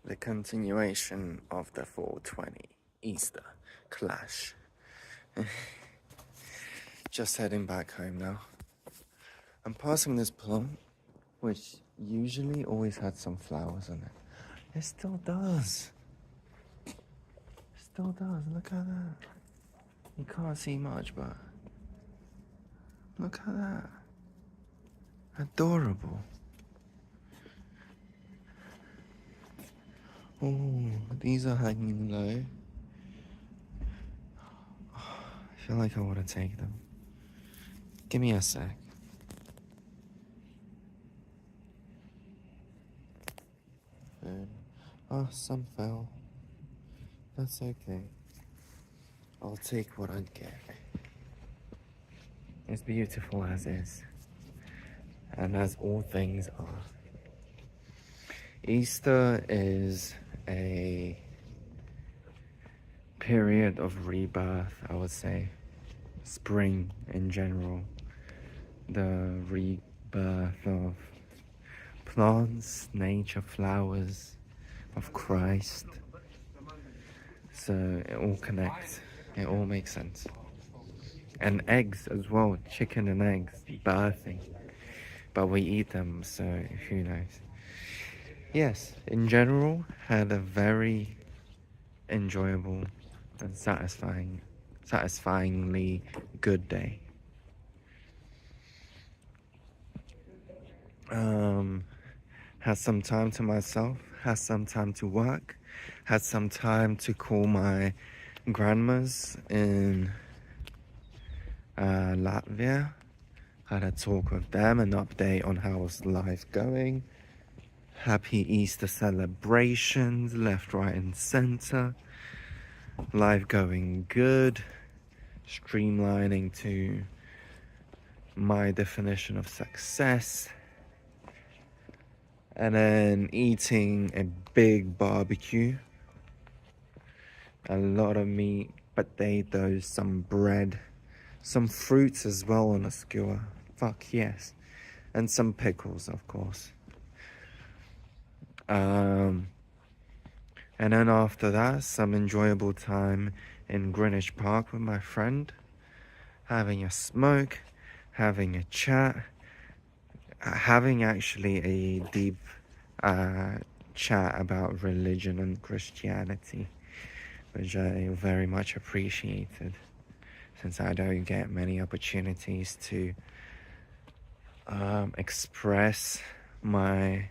the continuation of the 420 Easter clash. Just heading back home now. I'm passing this plant, which usually always had some flowers on it. It still does. It still does. Look at that. You can't see much, but look at that. Adorable. Oh, these are hanging low. I feel like I want to take them. Give me a sec. Oh, some fell. That's okay. I'll take what I get. It's beautiful as is. And as all things are. Easter is a period of rebirth, I would say. Spring in general. The rebirth of plants, nature, flowers, of Christ. So it all connects. It all makes sense. And eggs as well. Chicken and eggs. Birthing. But we eat them, so who knows. Yes, in general, had a very enjoyable and satisfyingly good day. Had some time to myself, had some time to work, had some time to call my grandmas in Latvia. Had a talk with them, an update on how was life going. Happy Easter celebrations, left, right and center. Life going good. Streamlining to my definition of success. And then eating a big barbecue. A lot of meat, potatoes, some bread, some fruits as well on a skewer. Fuck yes. And some pickles, of course. And then after that, some enjoyable time in Greenwich Park with my friend. Having a smoke, having a chat, having actually a deep chat about religion and Christianity, which I very much appreciated, since I don't get many opportunities to express my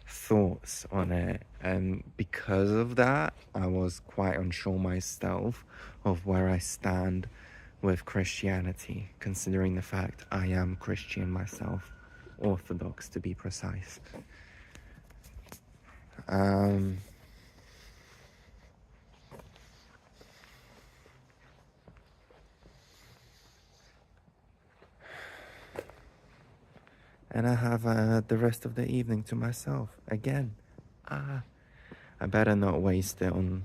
thoughts on it. And because of that, I was quite unsure myself of where I stand with Christianity, considering the fact I am Christian myself, Orthodox to be precise. And I have the rest of the evening to myself again. I better not waste it on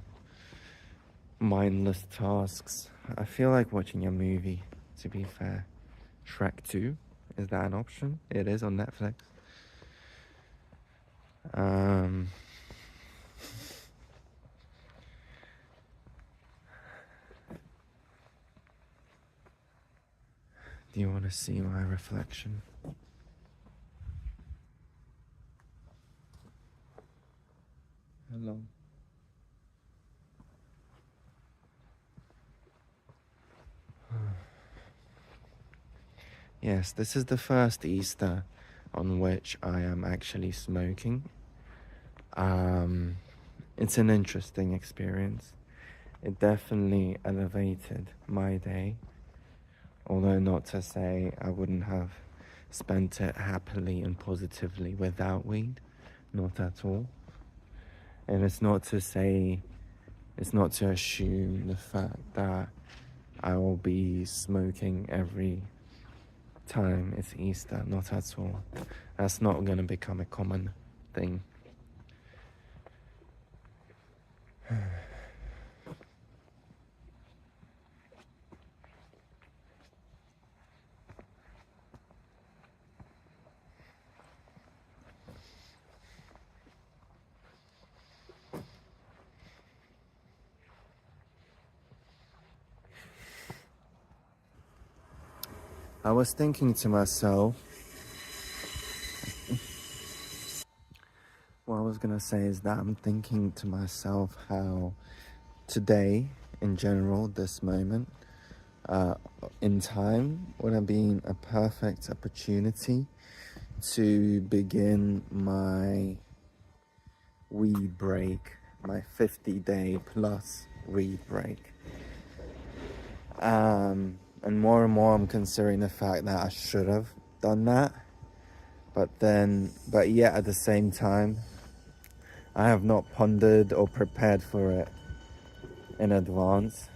mindless tasks. I feel like watching a movie, to be fair. Shrek 2, is that an option? It is on Netflix. Do you want to see my reflection? Hello. Yes, this is the first Easter on which I am actually smoking. It's an interesting experience. It definitely elevated my day, although not to say I wouldn't have spent it happily and positively without weed, not at all. And it's not to assume the fact that I will be smoking every time it's Easter, not at all. That's not going to become a common thing. I was thinking to myself, what I was gonna say is that I'm thinking to myself how today, in general, this moment, in time, would have been a perfect opportunity to begin my weed break, my 50-day plus weed break. And more I'm considering the fact that I should have done that. But yet at the same time, I have not pondered or prepared for it in advance.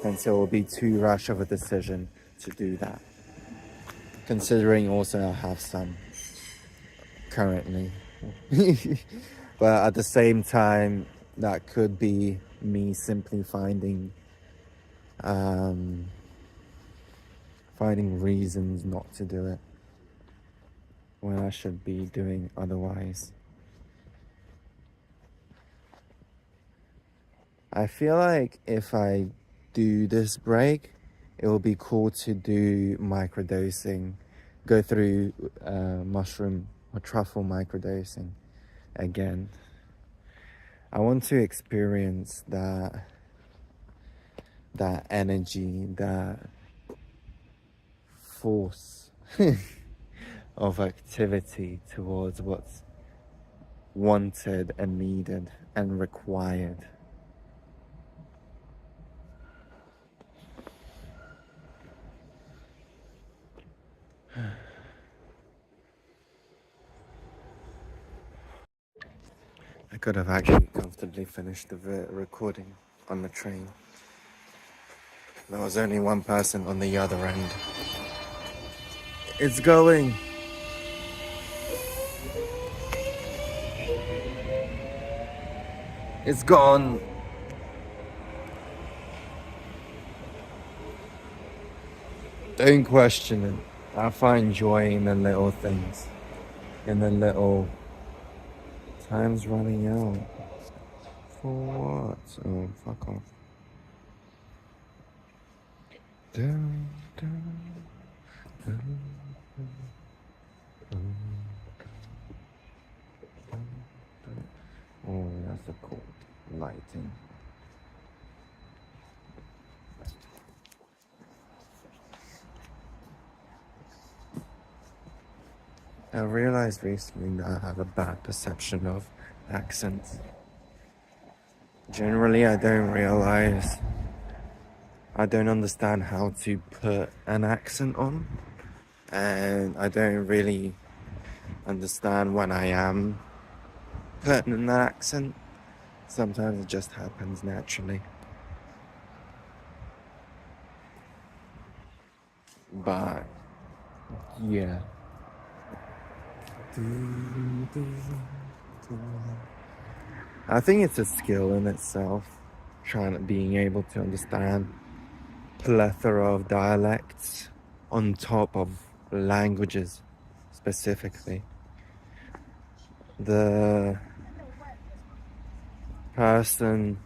And so it will be too rash of a decision to do that. Considering also I have some currently. But at the same time, that could be me simply finding reasons not to do it when I should be doing otherwise. I feel like if I do this break, it will be cool to do microdosing, go through mushroom or truffle microdosing again. I want to experience that energy, that force of activity towards what's wanted and needed and required. I could have actually comfortably finished the recording on the train. There was only one person on the other end. It's going. It's gone. Don't question it. I find joy in the little things. In the little... Time's running out. For what? Oh, fuck off. Dun, dun, dun, dun, dun, dun. Oh, that's a cool lighting. I realized recently that I have a bad perception of accents. Generally, I don't understand how to put an accent on, and I don't really understand when I am putting an accent. Sometimes it just happens naturally. But yeah. I think it's a skill in itself, being able to understand plethora of dialects on top of languages specifically. The person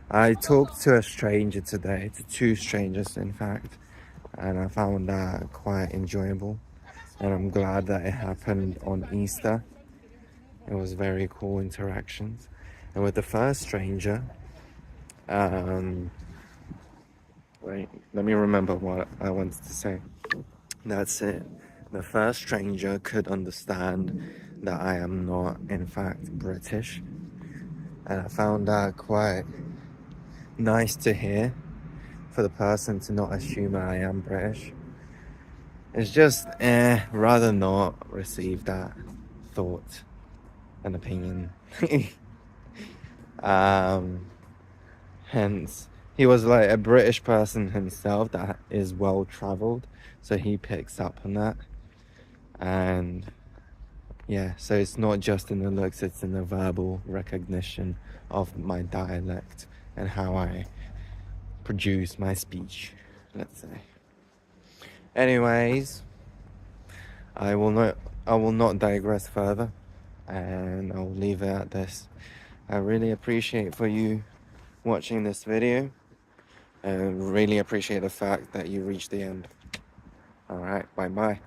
I talked to a stranger today, to two strangers in fact, and I found that quite enjoyable, and I'm glad that it happened on Easter. It was very cool interactions. And with the first stranger, wait, let me remember what I wanted to say. That's it. The first stranger could understand that I am not, in fact, British. And I found that quite nice to hear, for the person to not assume I am British. It's just, rather not receive that thought and opinion. Hence, he was like a British person himself that is well traveled, so he picks up on that. And yeah, so it's not just in the looks, it's in the verbal recognition of my dialect and how I produce my speech, let's say. Anyways, I will not digress further, and I'll leave it at this. I really appreciate for you watching this video, and really appreciate the fact that you reached the end. Alright, bye bye.